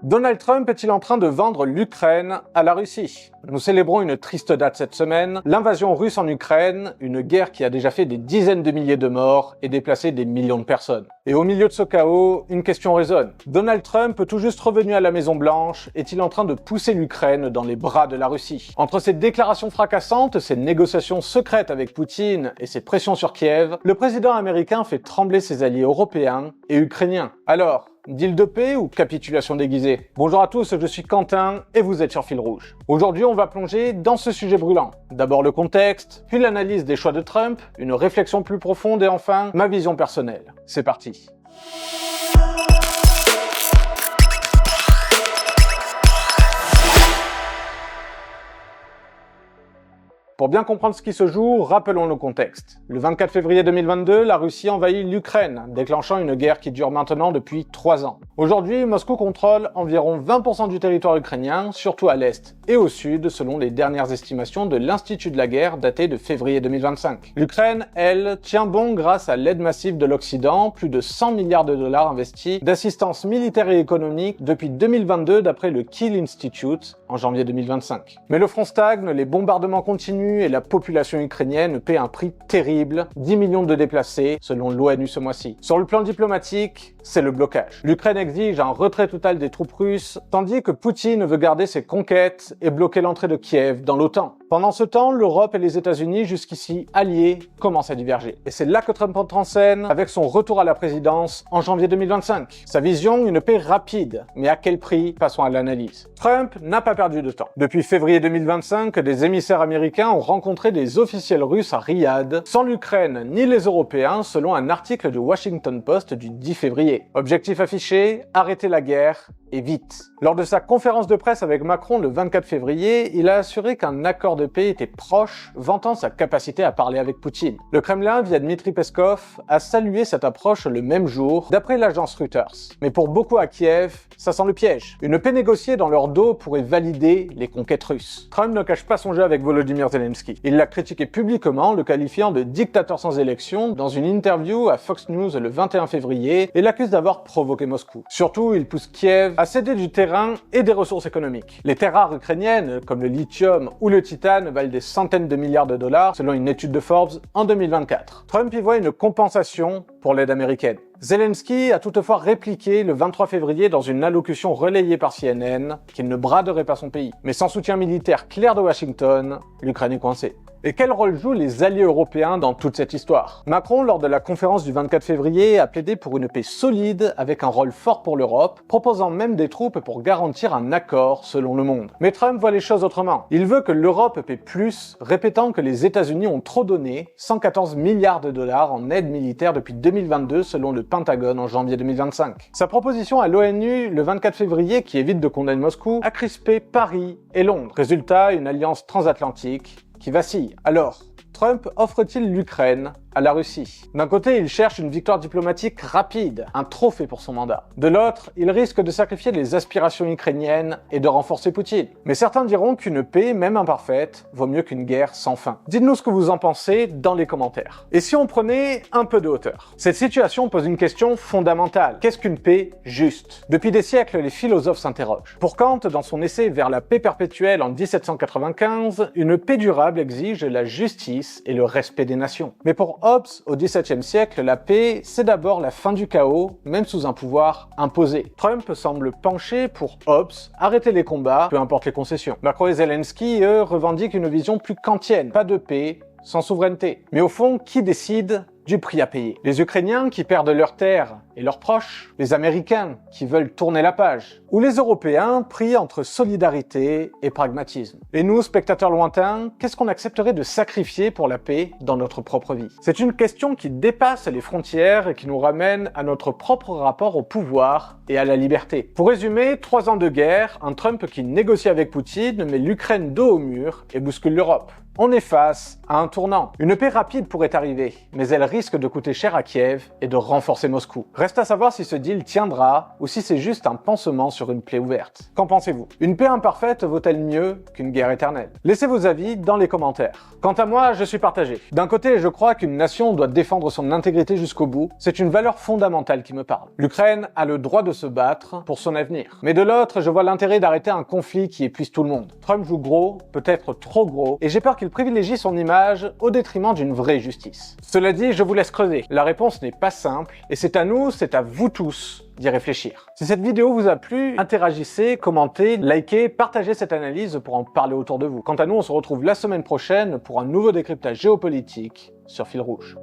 Donald Trump est-il en train de vendre l'Ukraine à la Russie? Nous célébrons une triste date cette semaine, l'invasion russe en Ukraine, une guerre qui a déjà fait des dizaines de milliers de morts et déplacé des millions de personnes. Et au milieu de ce chaos, une question résonne. Donald Trump, tout juste revenu à la Maison-Blanche, est-il en train de pousser l'Ukraine dans les bras de la Russie? Entre ses déclarations fracassantes, ses négociations secrètes avec Poutine et ses pressions sur Kiev, le président américain fait trembler ses alliés européens et ukrainiens. Alors, deal de paix ou capitulation déguisée? Bonjour à tous, je suis Quentin et vous êtes sur Fil Rouge. Aujourd'hui, on va plonger dans ce sujet brûlant. D'abord le contexte, puis l'analyse des choix de Trump, une réflexion plus profonde et enfin, ma vision personnelle. C'est parti. Pour bien comprendre ce qui se joue, rappelons le contexte. Le 24 février 2022, la Russie envahit l'Ukraine, déclenchant une guerre qui dure maintenant depuis 3 ans. Aujourd'hui, Moscou contrôle environ 20% du territoire ukrainien, surtout à l'est et au sud, selon les dernières estimations de l'Institut de la guerre datées de février 2025. L'Ukraine, elle, tient bon grâce à l'aide massive de l'Occident, plus de 100 milliards de dollars investis d'assistance militaire et économique depuis 2022 d'après le Kiel Institute en janvier 2025. Mais le front stagne, les bombardements continuent et la population ukrainienne paie un prix terrible, 10 millions de déplacés selon l'ONU ce mois-ci. Sur le plan diplomatique, c'est le blocage. L'Ukraine exige un retrait total des troupes russes, tandis que Poutine veut garder ses conquêtes et bloquer l'entrée de Kiev dans l'OTAN. Pendant ce temps, l'Europe et les États-Unis, jusqu'ici alliés, commencent à diverger. Et c'est là que Trump entre en scène avec son retour à la présidence en janvier 2025. Sa vision, une paix rapide. Mais à quel prix? Passons à l'analyse. Trump n'a pas perdu de temps. Depuis février 2025, des émissaires américains ont rencontré des officiels russes à Riyad, sans l'Ukraine ni les Européens, selon un article du Washington Post du 10 février. Objectif affiché, arrêter la guerre, et vite. Lors de sa conférence de presse avec Macron le 24 février, il a assuré qu'un accord de paix était proche, vantant sa capacité à parler avec Poutine. Le Kremlin, via Dmitri Peskov, a salué cette approche le même jour, d'après l'agence Reuters. Mais pour beaucoup à Kiev, ça sent le piège. Une paix négociée dans leur dos pourrait valider les conquêtes russes. Trump ne cache pas son jeu avec Volodymyr Zelensky. Il l'a critiqué publiquement, le qualifiant de dictateur sans élection, dans une interview à Fox News le 21 février, et l'accuse d'avoir provoqué Moscou. Surtout, il pousse Kiev à céder du terrain et des ressources économiques. Les terres rares ukrainiennes, comme le lithium ou le titane, valent des centaines de milliards de dollars, selon une étude de Forbes en 2024. Trump y voit une compensation pour l'aide américaine. Zelensky a toutefois répliqué le 23 février dans une allocution relayée par CNN qu'il ne braderait pas son pays. Mais sans soutien militaire clair de Washington, l'Ukraine est coincée. Et quel rôle jouent les alliés européens dans toute cette histoire? Macron, lors de la conférence du 24 février, a plaidé pour une paix solide avec un rôle fort pour l'Europe, proposant même des troupes pour garantir un accord selon le monde. Mais Trump voit les choses autrement. Il veut que l'Europe paie plus, répétant que les États-Unis ont trop donné, 114 milliards de dollars en aide militaire depuis 2022 selon le Pentagone en janvier 2025. Sa proposition à l'ONU le 24 février, qui évite de condamner Moscou, a crispé Paris et Londres. Résultat, une alliance transatlantique qui vacille. Alors, Trump offre-t-il l'Ukraine à la Russie? D'un côté, il cherche une victoire diplomatique rapide, un trophée pour son mandat. De l'autre, il risque de sacrifier les aspirations ukrainiennes et de renforcer Poutine. Mais certains diront qu'une paix, même imparfaite, vaut mieux qu'une guerre sans fin. Dites-nous ce que vous en pensez dans les commentaires. Et si on prenait un peu de hauteur? Cette situation pose une question fondamentale. Qu'est-ce qu'une paix juste? Depuis des siècles, les philosophes s'interrogent. Pour Kant, dans son essai Vers la paix perpétuelle en 1795, une paix durable exige la justice et le respect des nations. Mais pour Hobbes, au XVIIe siècle, la paix, c'est d'abord la fin du chaos, même sous un pouvoir imposé. Trump semble pencher pour Hobbes, arrêter les combats, peu importe les concessions. Macron et Zelensky, eux, revendiquent une vision plus kantienne, pas de paix, sans souveraineté. Mais au fond, qui décide du prix à payer? Les Ukrainiens qui perdent leurs terres et leurs proches, les Américains qui veulent tourner la page, ou les Européens pris entre solidarité et pragmatisme. Et nous, spectateurs lointains, qu'est-ce qu'on accepterait de sacrifier pour la paix dans notre propre vie? C'est une question qui dépasse les frontières et qui nous ramène à notre propre rapport au pouvoir et à la liberté. Pour résumer, 3 ans de guerre, un Trump qui négocie avec Poutine, met l'Ukraine dos au mur et bouscule l'Europe. On est face à un tournant. Une paix rapide pourrait arriver, mais elle risque de coûter cher à Kiev et de renforcer Moscou. Reste à savoir si ce deal tiendra ou si c'est juste un pansement sur une plaie ouverte. Qu'en pensez-vous? Une paix imparfaite vaut-elle mieux qu'une guerre éternelle? Laissez vos avis dans les commentaires. Quant à moi, je suis partagé. D'un côté, je crois qu'une nation doit défendre son intégrité jusqu'au bout. C'est une valeur fondamentale qui me parle. L'Ukraine a le droit de se battre pour son avenir. Mais de l'autre, je vois l'intérêt d'arrêter un conflit qui épuise tout le monde. Trump joue gros, peut-être trop gros, et j'ai peur qu'il privilégie son image au détriment d'une vraie justice. Cela dit, je vous laisse creuser. La réponse n'est pas simple, et c'est à nous, c'est à vous tous d'y réfléchir. Si cette vidéo vous a plu, interagissez, commentez, likez, partagez cette analyse pour en parler autour de vous. Quant à nous, on se retrouve la semaine prochaine pour un nouveau décryptage géopolitique sur Fil Rouge.